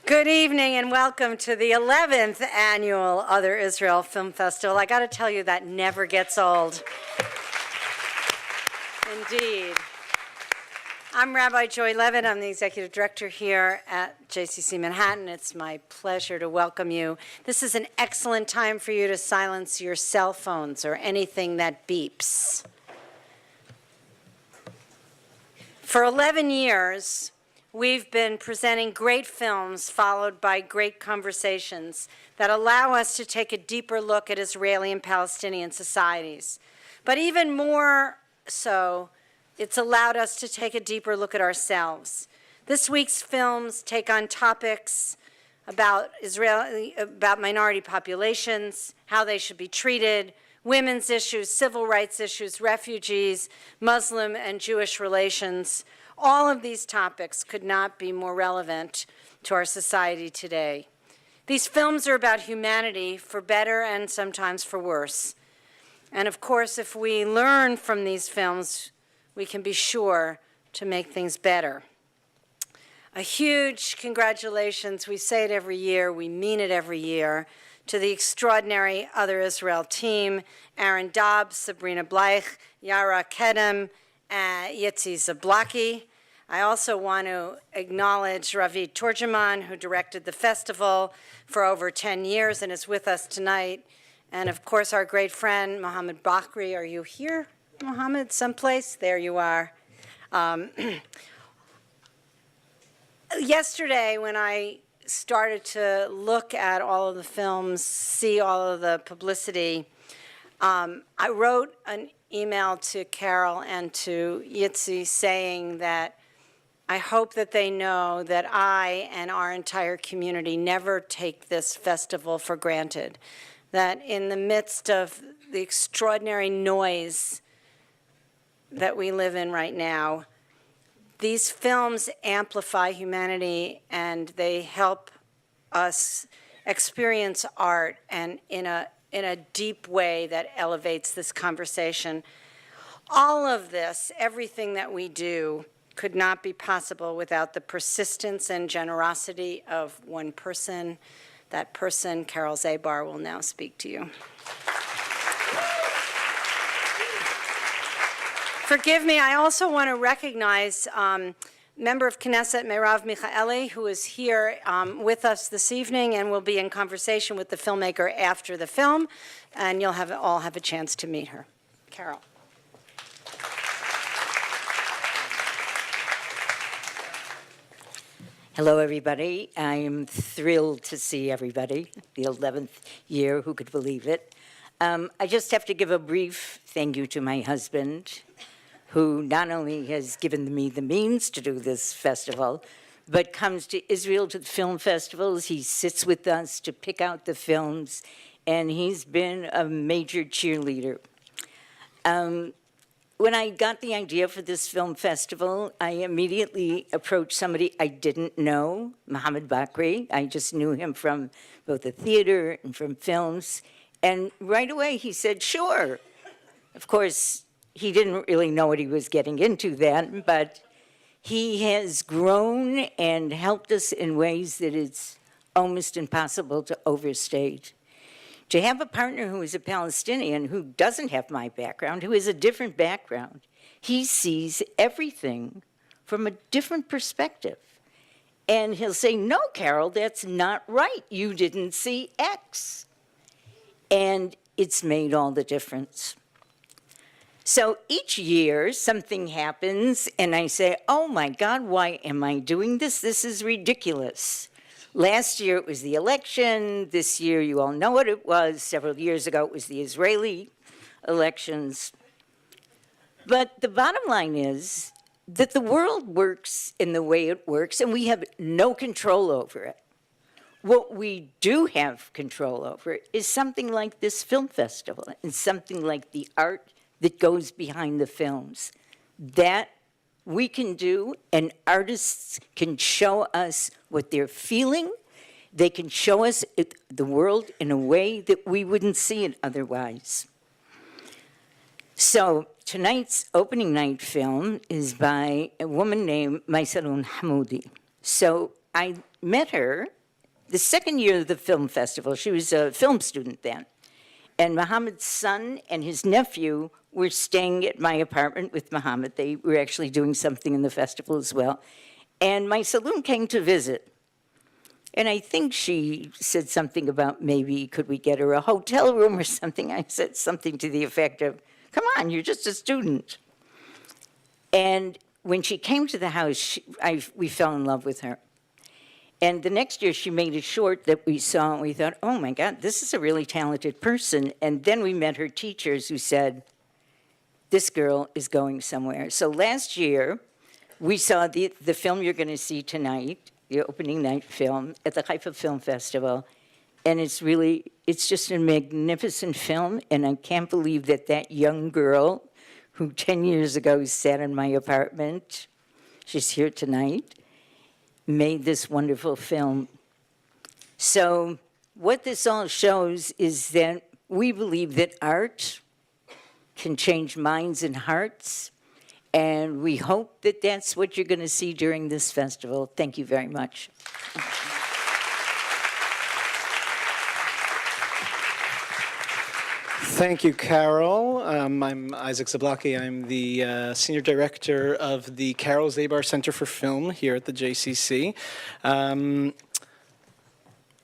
Good evening and welcome to the 11th annual Other Israel Film Festival. I got to tell you, that never gets old. Indeed. I'm Rabbi Joy Levitt. I'm the executive director here at JCC Manhattan. It's my pleasure to welcome you. This is an excellent time for you to silence your cell phones or anything that beeps. For 11 years, we've been presenting great films followed by great conversations that allow us to take a deeper look at Israeli and Palestinian societies. But even more so, it's allowed us to take a deeper look at ourselves. This week's films take on topics about minority populations, how they should be treated, women's issues, civil rights issues, refugees, Muslim and Jewish relations. All of these topics could not be more relevant to our society today. These films are about humanity, for better and sometimes for worse. And of course, if we learn from these films, we can be sure to make things better. A huge congratulations, we say it every year, we mean it every year, to the extraordinary Other Israel team, Aaron Dobbs, Sabrina Bleich, Yara Kedem, Yitzi Zablocki. I also want to acknowledge Ravi Turjaman, who directed the festival for over 10 years and is with us tonight. And of course, our great friend, Mohammed Bakri. Are you here, Mohammed, someplace? There you are. Yesterday, when I started to look at all of the films, see all of the publicity, I wrote an email to Carole and to Yitzi saying that I hope that they know that I and our entire community never take this festival for granted, that in the midst of the extraordinary noise that we live in right now, these films amplify humanity and they help us experience art and in a deep way that elevates this conversation. All of this, everything that we do, could not be possible without the persistence and generosity of one person. That person, Carole Zabar, will now speak to you. Forgive me, I also want to recognize member of Knesset Meirav Michaeli, who is here with us this evening and will be in conversation with the filmmaker after the film, and you'll all have a chance to meet her. Carole. Hello, everybody. I am thrilled to see everybody, the 11th year, who could believe it. I just have to give a brief thank you to my husband, who not only has given me the means to do this festival, but comes to Israel to the film festivals. He sits with us to pick out the films, and he's been a major cheerleader. When I got the idea for this film festival, I immediately approached somebody I didn't know, Mohammed Bakri. I just knew him from both the theater and from films. And right away he said, sure. Of course, he didn't really know what he was getting into then, but he has grown and helped us in ways that it's almost impossible to overstate. To have a partner who is a Palestinian, who doesn't have my background, who has a different background, he sees everything from a different perspective. And he'll say, no, Carole, that's not right. You didn't see X. And it's made all the difference. So each year, something happens, and I say, oh, my God, why am I doing this? This is ridiculous. Last year, it was the election. This year, you all know what it was. Several years ago, it was the Israeli elections. But the bottom line is that the world works in the way it works, and we have no control over it. What we do have control over is something like this film festival and something like the art that goes behind the films. That we can do, and artists can show us what they're feeling. They can show us the world in a way that we wouldn't see it otherwise. So tonight's opening night film is by a woman named Maysalun Hamoudi. So I met her the second year of the film festival. She was a film student then. And Muhammad's son and his nephew were staying at my apartment with Muhammad. They were actually doing something in the festival as well. And my saloon came to visit. And I think she said something about maybe could we get her a hotel room or something. I said something to the effect of, come on, you're just a student. And when she came to the house, we fell in love with her. And the next year, she made a short that we saw, and we thought, oh, my God, this is a really talented person. And then we met her teachers who said, this girl is going somewhere. So last year, we saw the film you're going to see tonight, the opening night film, at the Haifa Film Festival. And it's just a magnificent film, and I can't believe that that young girl who 10 years ago sat in my apartment, she's here tonight, made this wonderful film. So what this all shows is that we believe that art can change minds and hearts, and we hope that that's what you're going to see during this festival. Thank you very much. Thank you, Carole. I'm Isaac Zablocki. I'm the Senior Director of the Carole Zabar Center for Film here at the JCC. I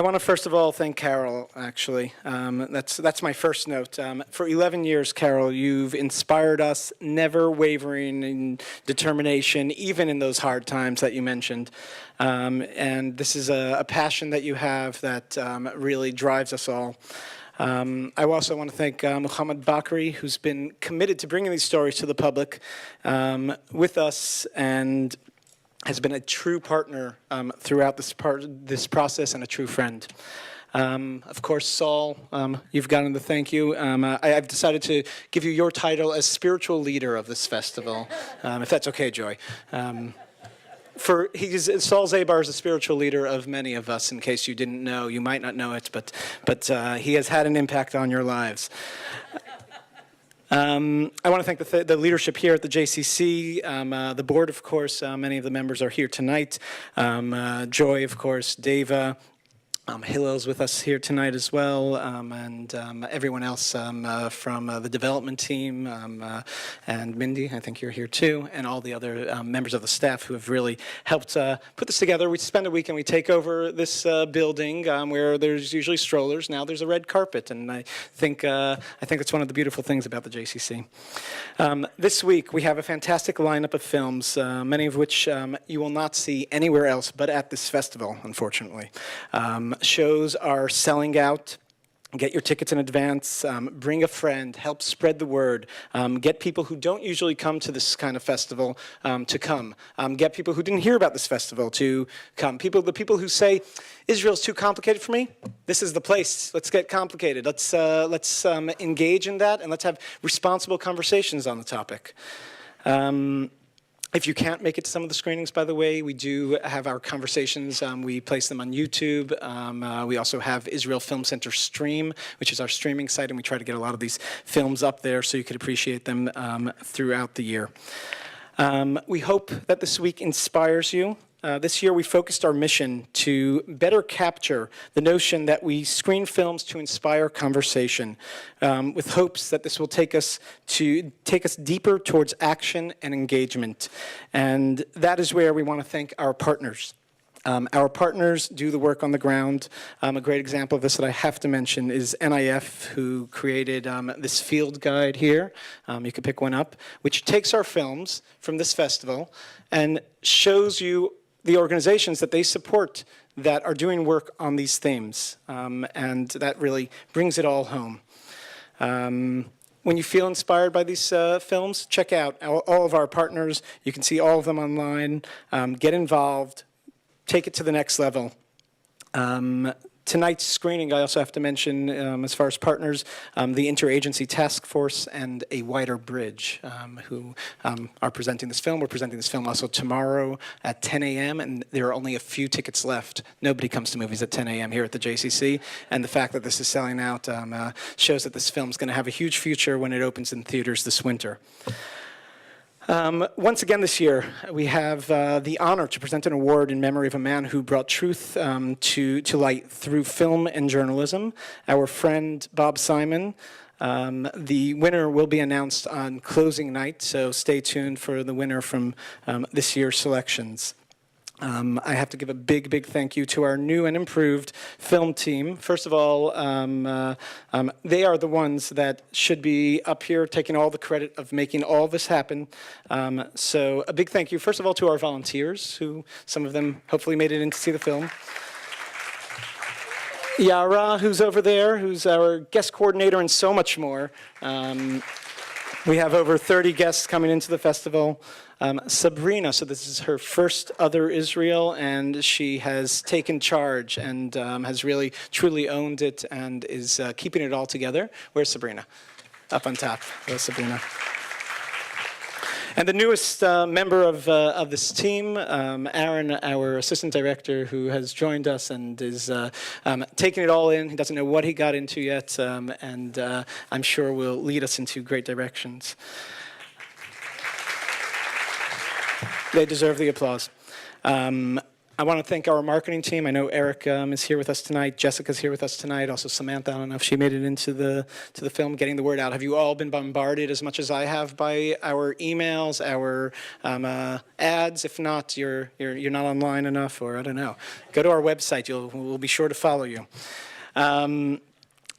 want to first of all thank Carole, actually. That's my first note. For 11 years, Carole, you've inspired us, never wavering in determination, even in those hard times that you mentioned. And this is a passion that you have that really drives us all. I also want to thank Muhammad Bakri, who's been committed to bringing these stories to the public with us and has been a true partner throughout this process and a true friend. Of course, Saul, you've gotten the thank you. I've decided to give you your title as spiritual leader of this festival, if that's okay, Joy. Saul Zabar is the spiritual leader of many of us. In case you didn't know, you might not know it, but he has had an impact on your lives. I want to thank the leadership here at the JCC, the board, of course. Many of the members are here tonight. Joy, of course, Deva. Hillel's with us here tonight as well, and everyone else from the development team, and Mindy, I think you're here too, and all the other members of the staff who have really helped put this together. We spend a week and we take over this building where there's usually strollers. Now there's a red carpet, and I think it's one of the beautiful things about the JCC. This week we have a fantastic lineup of films, many of which you will not see anywhere else but at this festival, unfortunately. Shows are selling out. Get your tickets in advance, bring a friend, help spread the word, get people who don't usually come to this kind of festival to come, get people who didn't hear about this festival to come, the people who say, Israel's too complicated for me, this is the place, let's get complicated, let's engage in that, and let's have responsible conversations on the topic. If you can't make it to some of the screenings, by the way, we do have our conversations. We place them on YouTube. We also have Israel Film Center Stream, which is our streaming site, and we try to get a lot of these films up there so you could appreciate them throughout the year. We hope that this week inspires you. This year we focused our mission to better capture the notion that we screen films to inspire conversation, with hopes that this will take us deeper towards action and engagement. And that is where we want to thank our partners. Our partners do the work on the ground. A great example of this that I have to mention is NIF, who created this field guide here. You can pick one up, which takes our films from this festival and shows you the organizations that they support that are doing work on these themes. And that really brings it all home. When you feel inspired by these films, check out all of our partners. You can see all of them online. Get involved. Take it to the next level. Tonight's screening, I also have to mention, as far as partners, the Interagency Task Force and A Wider Bridge, who are presenting this film. We're presenting this film also tomorrow at 10 a.m., and there are only a few tickets left. Nobody comes to movies at 10 a.m. here at the JCC, and the fact that this is selling out shows that this film is going to have a huge future when it opens in theaters this winter. Once again this year, we have the honor to present an award in memory of a man who brought truth to light through film and journalism, our friend Bob Simon. The winner will be announced on closing night, so stay tuned for the winner from this year's selections. I have to give a big, big thank you to our new and improved film team. First of all, they are the ones that should be up here taking all the credit of making all this happen. So a big thank you, first of all, to our volunteers, who some of them hopefully made it in to see the film. Yara, who's over there, who's our guest coordinator and so much more. We have over 30 guests coming into the festival. Sabrina, so this is her first Other Israel, and she has taken charge and has really, truly owned it and is keeping it all together. Where's Sabrina? Up on top. There's Sabrina. And the newest member of this team, Aaron, our assistant director, who has joined us and is taking it all in. He doesn't know what he got into yet, and I'm sure will lead us into great directions. They deserve the applause. I want to thank our marketing team. I know Eric is here with us tonight. Jessica's here with us tonight. Also Samantha, I don't know if she made it into the film, getting the word out. Have you all been bombarded as much as I have by our emails, our ads? If not, you're not online enough, or I don't know. Go to our website. We'll be sure to follow you.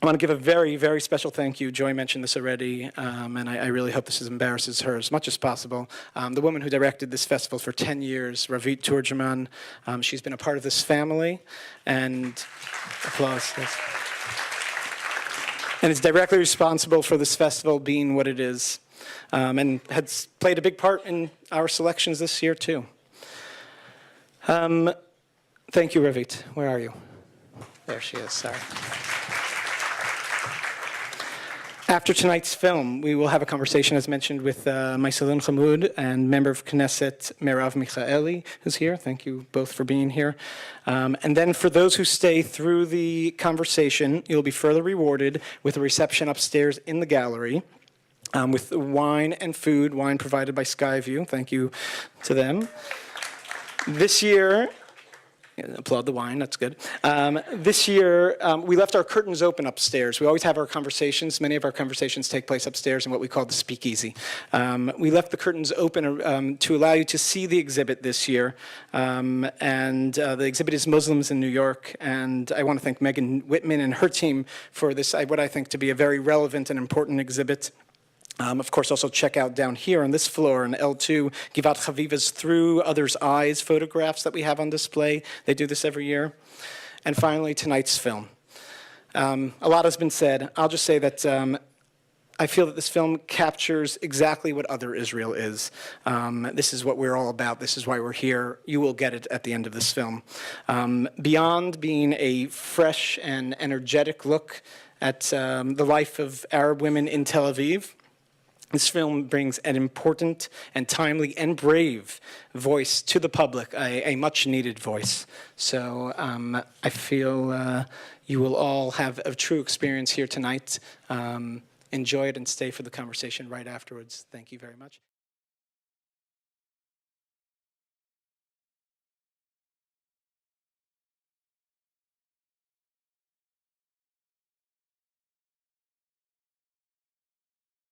I want to give a very, very special thank you. Joy mentioned this already, and I really hope this embarrasses her as much as possible. The woman who directed this festival for 10 years, Ravit Turjaman, she's been a part of this family, and applause. Yes. And is directly responsible for this festival being what it is, and has played a big part in our selections this year, too. Thank you, Ravit. Where are you? There she is, sorry. After tonight's film, we will have a conversation, as mentioned, with Maisalun Hamoud and member of Knesset Merav Michaeli, who's here. Thank you both for being here. And then for those who stay through the conversation, you'll be further rewarded with a reception upstairs in the gallery with wine and food, wine provided by Skyview. Thank you to them. This year, applaud the wine, that's good. This year, we left our curtains open upstairs. We always have our conversations. Many of our conversations take place upstairs in what we call the speakeasy. We left the curtains open to allow you to see the exhibit this year. And the exhibit is Muslims in New York. And I want to thank Megan Whitman and her team for this, what I think to be a very relevant and important exhibit. Of course, also check out down here on this floor in L2, Givat Chaviva's Through Others' Eyes photographs that we have on display. They do this every year. And finally, tonight's film. A lot has been said. I'll just say that I feel that this film captures exactly what Other Israel is. This is what we're all about. This is why we're here. You will get it at the end of this film. Beyond being a fresh and energetic look at the life of Arab women in Tel Aviv, this film brings an important and timely and brave voice to the public, a much-needed voice. So I feel you will all have a true experience here tonight. Enjoy it and stay for the conversation right afterwards. Thank you very much.